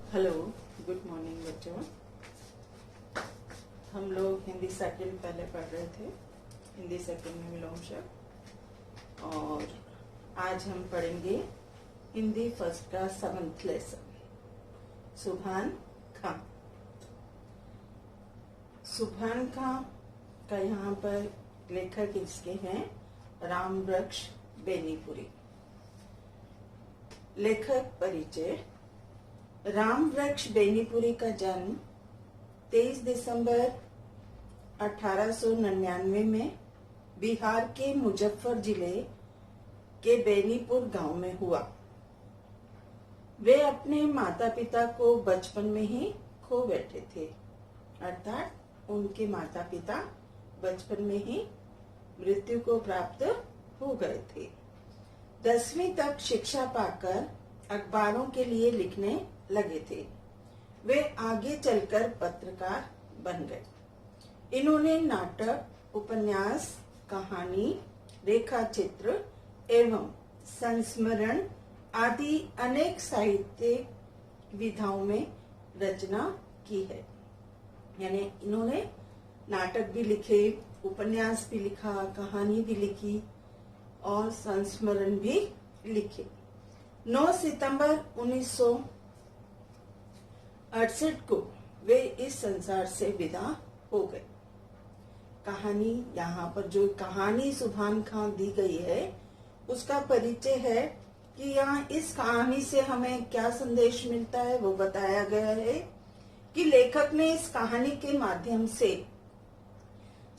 Hello, good morning बच्चों। हम लोग हिंदी सेकंड पहले पढ़ रहे थे, हिंदी सेकंड में विलोम और आज हम पढ़ेंगे हिंदी फर्स्ट का 7th लेसन, सुभान खां। सुभान खां का यहाँ पर लेखक इसके हैं रामवृक्ष बेनीपुरी। लेखक परिचय। रामवृक्ष बेनीपुरी का जन्म 23 दिसंबर 1899 में बिहार के मुजफ्फर जिले के बेनीपुर गांव में हुआ। वे अपने माता पिता को बचपन में ही खो बैठे थे, अर्थात उनके माता पिता बचपन में ही मृत्यु को प्राप्त हो गए थे। 10वीं तक शिक्षा पाकर अखबारों के लिए लिखने लगे थे। वे आगे चलकर पत्रकार बन गए। इन्होंने नाटक, उपन्यास, कहानी, रेखाचित्र एवं संस्मरण आदि अनेक साहित्य विधाओं में रचना की है। यानी इन्होंने नाटक भी लिखे, उपन्यास भी लिखा, कहानी भी लिखी और संस्मरण भी लिखे। 9 सितंबर 1968 को वे इस संसार से विदा हो गए। कहानी, यहाँ पर जो कहानी सुभान खां दी गई है उसका परिचय है कि यहाँ इस कहानी से हमें क्या संदेश मिलता है वो बताया गया है कि लेखक ने इस कहानी के माध्यम से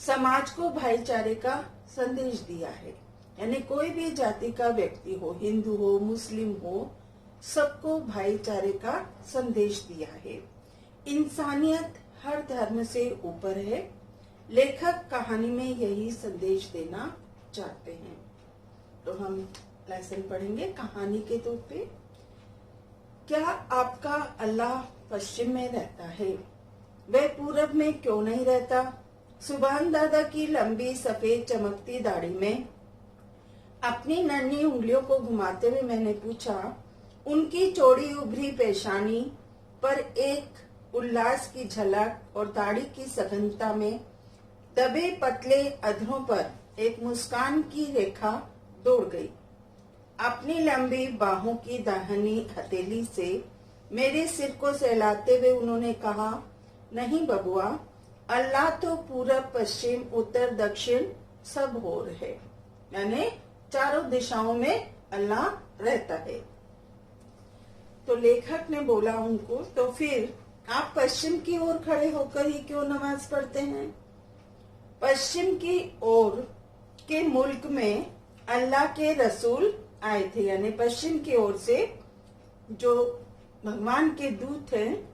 समाज को भाईचारे का संदेश दिया है। यानी कोई भी जाति का व्यक्ति हो, हिंदू हो, मुस्लिम हो, सबको भाईचारे का संदेश दिया है। इंसानियत हर धर्म से ऊपर है। लेखक कहानी में यही संदेश देना चाहते हैं। तो हम लेसन पढ़ेंगे कहानी के तौर पे। क्या आपका अल्लाह पश्चिम में रहता है? वह पूरब में क्यों नहीं रहता? सुभान दादा की लंबी सफेद चमकती दाढ़ी में अपनी नन्ही उंगलियों को घुमाते हुए मैंने पूछा। उनकी चौड़ी उभरी पेशानी पर एक उल्लास की झलक और दाढ़ी की सघनता में दबे पतले अधरों पर एक मुस्कान की रेखा दौड़ गई। अपनी लंबी बाहों की दाहिनी हथेली से मेरे सिर को सहलाते हुए उन्होंने कहा, नहीं बबुआ, अल्लाह तो पूरब, पश्चिम, उत्तर, दक्षिण सब ओर है। यानी चारों दिशाओं में अल्लाह रहता है। तो लेखक ने बोला उनको, तो फिर आप पश्चिम की ओर खड़े होकर ही क्यों नमाज पढ़ते हैं? पश्चिम की ओर के मुल्क में अल्लाह के रसूल आए थे। यानी पश्चिम की ओर से जो भगवान के दूत हैं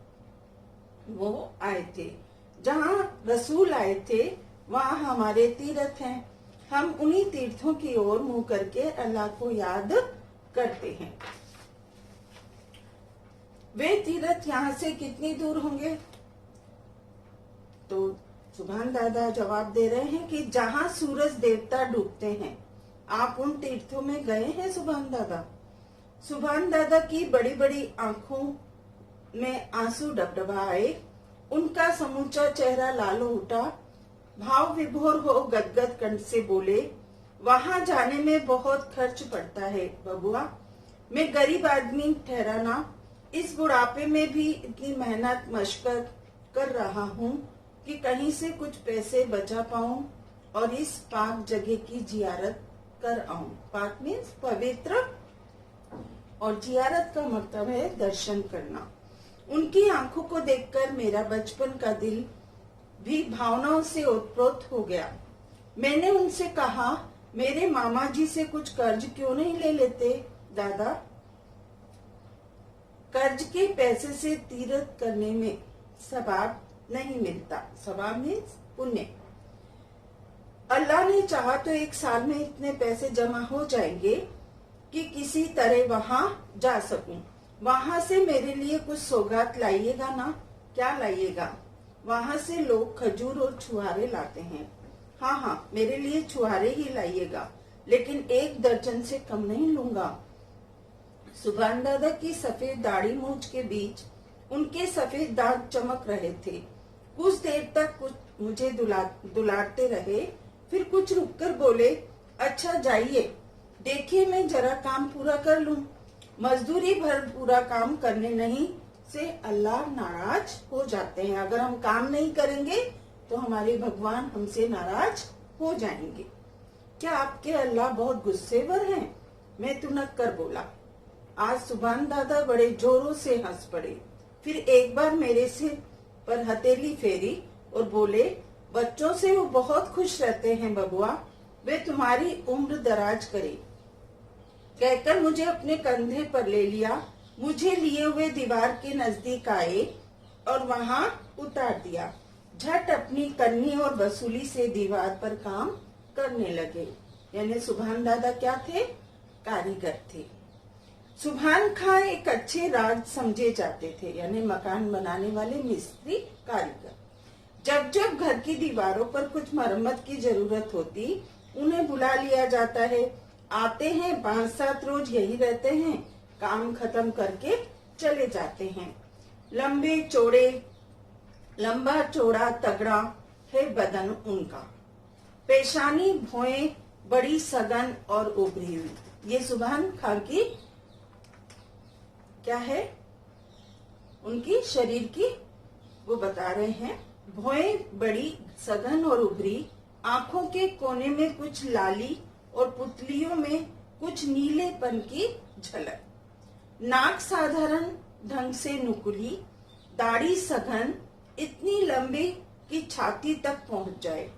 वो आए थे। जहाँ रसूल आए थे वहाँ हमारे तीर्थ हैं। हम उन्हीं तीर्थों की ओर मुंह करके अल्लाह को याद करते हैं। वे तीर्थ यहाँ से कितनी दूर होंगे? तो सुभान दादा जवाब दे रहे हैं कि जहाँ सूरज देवता डूबते हैं। आप उन तीर्थों में गए हैं सुभान दादा? सुभान दादा की बड़ी बड़ी आंखों में आंसू डबडबाए। उनका समूचा चेहरा लाल हो उठा। भाव विभोर हो गदगद कंठ से बोले, वहां जाने में बहुत खर्च पड़ता है बबुआ। मैं गरीब आदमी ठहरा ना, इस बुढ़ापे में भी इतनी मेहनत मशक्कत कर रहा हूँ कि कहीं से कुछ पैसे बचा पाऊं और इस पाक जगह की जियारत कर आऊं। पाक मीन्स पवित्र और जियारत का मतलब है दर्शन करना। उनकी आंखों को देखकर मेरा बचपन का दिल भी भावनाओं से ओतप्रोत हो गया। मैंने उनसे कहा, मेरे मामा जी से कुछ कर्ज क्यों नहीं ले लेते दादा? कर्ज के पैसे से तीर्थ करने में सवाब नहीं मिलता। सवाब मीन्स पुण्य। अल्लाह ने चाहा तो एक साल में इतने पैसे जमा हो जाएंगे कि किसी तरह वहां जा सकूं। वहां से मेरे लिए कुछ सौगात लाइएगा ना? क्या लाइएगा? वहां से लोग खजूर और छुहारे लाते हैं। हाँ हाँ, मेरे लिए छुहारे ही लाइएगा, लेकिन 1 दर्जन से कम नहीं लूंगा। सुभान दादा की सफेद दाढ़ी मूंछ के बीच उनके सफेद दांत चमक रहे थे। कुछ देर तक मुझे दुलारते रहे, फिर कुछ रुककर बोले, अच्छा जाइए, देखिए मैं जरा काम पूरा कर लूं। मजदूरी भर पूरा काम करने नहीं से अल्लाह नाराज हो जाते हैं। अगर हम काम नहीं करेंगे तो हमारे भगवान हमसे नाराज हो जाएंगे। क्या आपके अल्लाह बहुत गुस्सेवर हैं? मैं तुनक कर बोला। आज सुभान दादा बड़े जोरों से हंस पड़े, फिर एक बार मेरे सिर पर हथेली फेरी और बोले, बच्चों से वो बहुत खुश रहते हैं बबुआ, वे तुम्हारी उम्र दराज करे। कहकर मुझे अपने कंधे पर ले लिया, मुझे लिए हुए दीवार के नजदीक आए और वहां उतार दिया। झट अपनी कन्नी और वसूली से दीवार पर काम करने लगे। यानी सुभान दादा क्या थे? कारीगर थे। सुभान खां एक अच्छे राज समझे जाते थे, यानी मकान बनाने वाले मिस्त्री कारीगर। जब जब घर की दीवारों पर कुछ मरम्मत की जरूरत होती, उन्हें बुला लिया जाता है। आते हैं, 5-7 रोज यही रहते हैं, काम खत्म करके चले जाते हैं। लंबा चौड़ा तगड़ा है बदन उनका, पेशानी भौएं बड़ी सघन और उभरी हुई। ये सुभान खां की क्या है? उनकी शरीर की वो बता रहे हैं। भौएं बड़ी सघन और उभरी, आंखों के कोने में कुछ लाली और पुतलियों में कुछ नीलेपन की झलक। नाक साधारण ढंग से नुकीली, दाढ़ी सघन, इतनी लंबी कि छाती तक पहुंच जाए।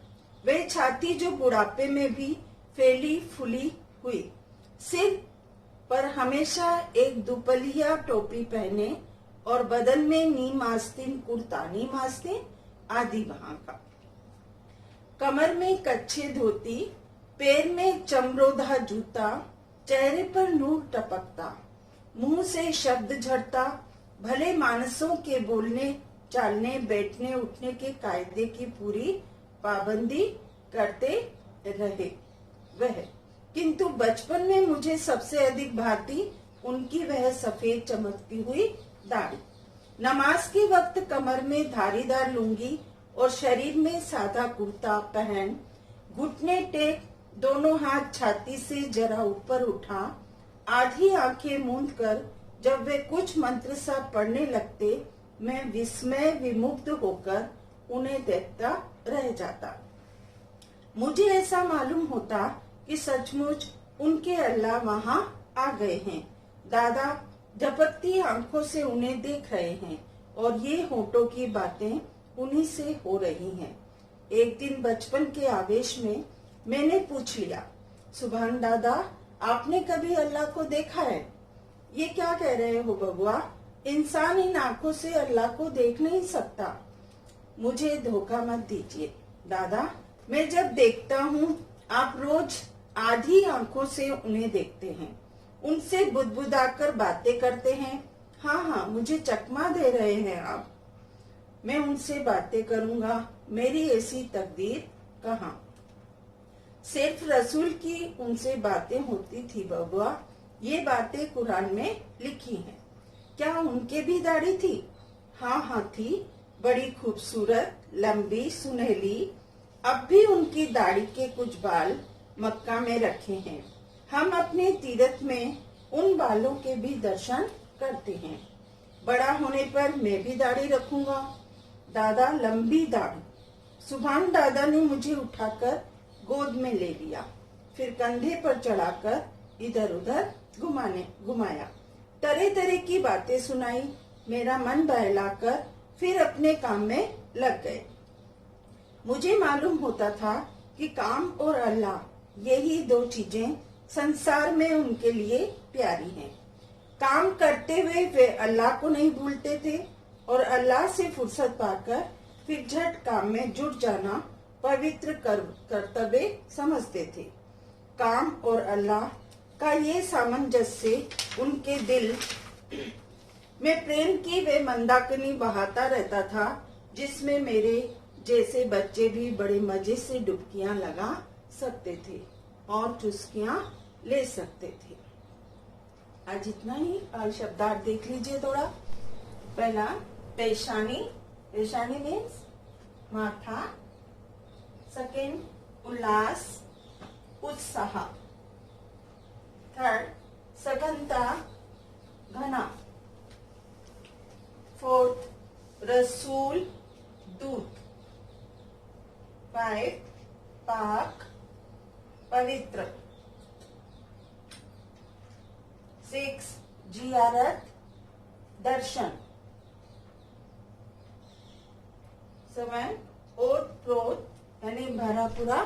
वह छाती जो बुढ़ापे में भी फैली फूली हुई। सिर पर हमेशा एक दुपलिया टोपी पहने और बदन में नीम आस्तीन कुर्ता, नीम आस्तीन आदि वहां का। कमर में कच्छे धोती, पैर में चमरोधा जूता, चेहरे पर नूर टपकता, मुंह से शब्द झड़ता। भले मानसों के बोलने चालने बैठने उठने के कायदे की पूरी पाबंदी करते रहे वह, किंतु बचपन में मुझे सबसे अधिक भाती उनकी वह सफेद चमकती हुई दाढ़ी। नमाज के वक्त कमर में धारीदार लुंगी और शरीर में सादा कुर्ता पहन, घुटने टेक, दोनों हाथ छाती से जरा ऊपर उठा, आधी आंखें मूंद कर जब वे कुछ मंत्र सा पढ़ने लगते, मैं विस्मय विमुग्ध होकर उन्हें देखता रह जाता। मुझे ऐसा मालूम होता कि सचमुच उनके अल्लाह वहां आ गए हैं। दादा झपकती आंखों से उन्हें देख रहे हैं और ये होठों की बातें उन्हीं से हो रही हैं। एक दिन बचपन के आवेश में मैंने पूछ लिया, सुभान दादा, आपने कभी अल्लाह को देखा है? ये क्या कह रहे हो बबुआ? इंसान इन आंखों से अल्लाह को देख नहीं सकता। मुझे धोखा मत दीजिए दादा, मैं जब देखता हूँ आप रोज आधी आंखों से उन्हें देखते हैं, उनसे बुदबुदाकर बातें करते हैं। हाँ हाँ, मुझे चकमा दे रहे हैं आप। मैं उनसे बातें करूंगा, मेरी ऐसी तकदीर कहाँ। सिर्फ रसूल की उनसे बातें होती थी बबुआ, ये बातें कुरान में लिखी हैं। क्या उनके भी दाढ़ी थी? हाँ हाँ थी, बड़ी खूबसूरत, लंबी, सुनहली। अब भी उनकी दाढ़ी के कुछ बाल मक्का में रखे हैं। हम अपने तीरथ में उन बालों के भी दर्शन करते हैं। बड़ा होने पर मैं भी दाढ़ी रखूंगा। दादा, लंबी दाढ़ी। सुभान दादा ने मुझे उठाकर गोद में ले लिया, फिर कंधे पर चढ़ाकर इधर उधर घुमाया, तरह तरह की बातें सुनाई। मेरा मन बहलाकर फिर अपने काम में लग गए। मुझे मालूम होता था कि काम और अल्लाह, यही दो चीजें संसार में उनके लिए प्यारी हैं। काम करते हुए वे अल्लाह को नहीं भूलते थे और अल्लाह से फुर्सत पाकर फिर झट काम में जुट जाना पवित्र कर्तव्य समझते थे। काम और अल्लाह का ये सामंजस्य उनके दिल में प्रेम की वे मंदाकिनी बहाता रहता था, जिसमें मेरे जैसे बच्चे भी बड़े मजे से डुबकियां लगा सकते थे और चुस्कियां ले सकते थे। आज इतना ही। शब्दार्थ देख लीजिए थोड़ा। पहला पेशानी, पेशानी मीन्स माथा। सेकेंड उल्लास, उत्साह। थर्ड सघनता, घना। फोर्थ रसूल, दूध। 5 पाक, पवित्र। 6 जियारत, दर्शन। 7 ओत प्रोत यानी भरा पूरा,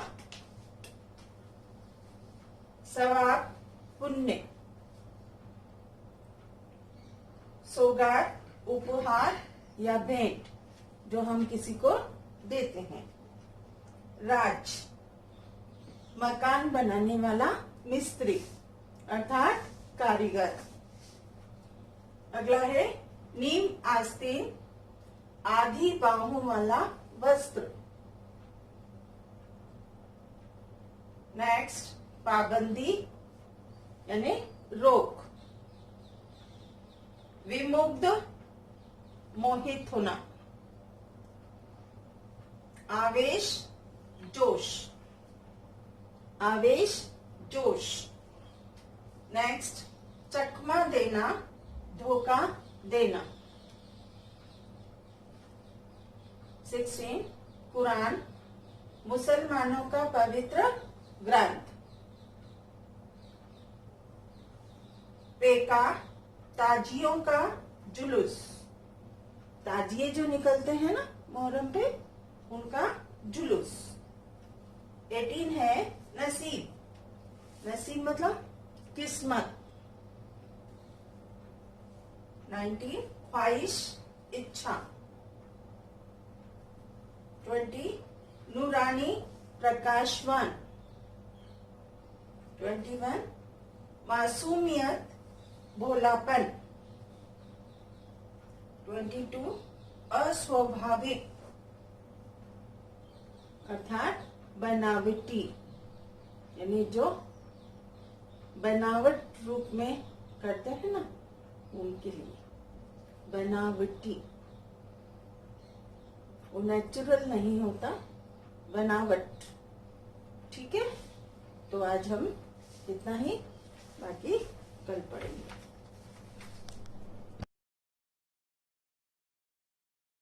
सवाब, पुण्य। सौगात, उपहार या भेंट जो हम किसी को देते हैं। राज, मकान बनाने वाला मिस्त्री अर्थात कारीगर। अगला है नीम आस्तीन, आधी बाहों वाला वस्त्र। नेक्स्ट पाबंदी यानी रोक। विमुग्ध, मोहित होना। आवेश, जोश, आवेश, जोश। नेक्स्ट चकमा देना, धोखा देना। 16 कुरान, मुसलमानों का पवित्र ग्रंथ। पेका, ताजियों का जुलूस, ताजिए जो निकलते हैं ना मोहर्रम पे, उनका जुलूस। 18 है नसीब, नसीब मतलब किस्मत। 19 ख्वाहिश, इच्छा। 20 नूरानी, प्रकाशवान। 21 मासूमियत, भोलापन। 22 अस्वाभाविक अर्थात बनावटी यानी जो बनावट रूप में करते हैं ना, उनके लिए बनावटी। वो नेचुरल नहीं होता, बनावट। ठीक है, तो आज हम इतना ही, बाकी कल पढ़ेंगे।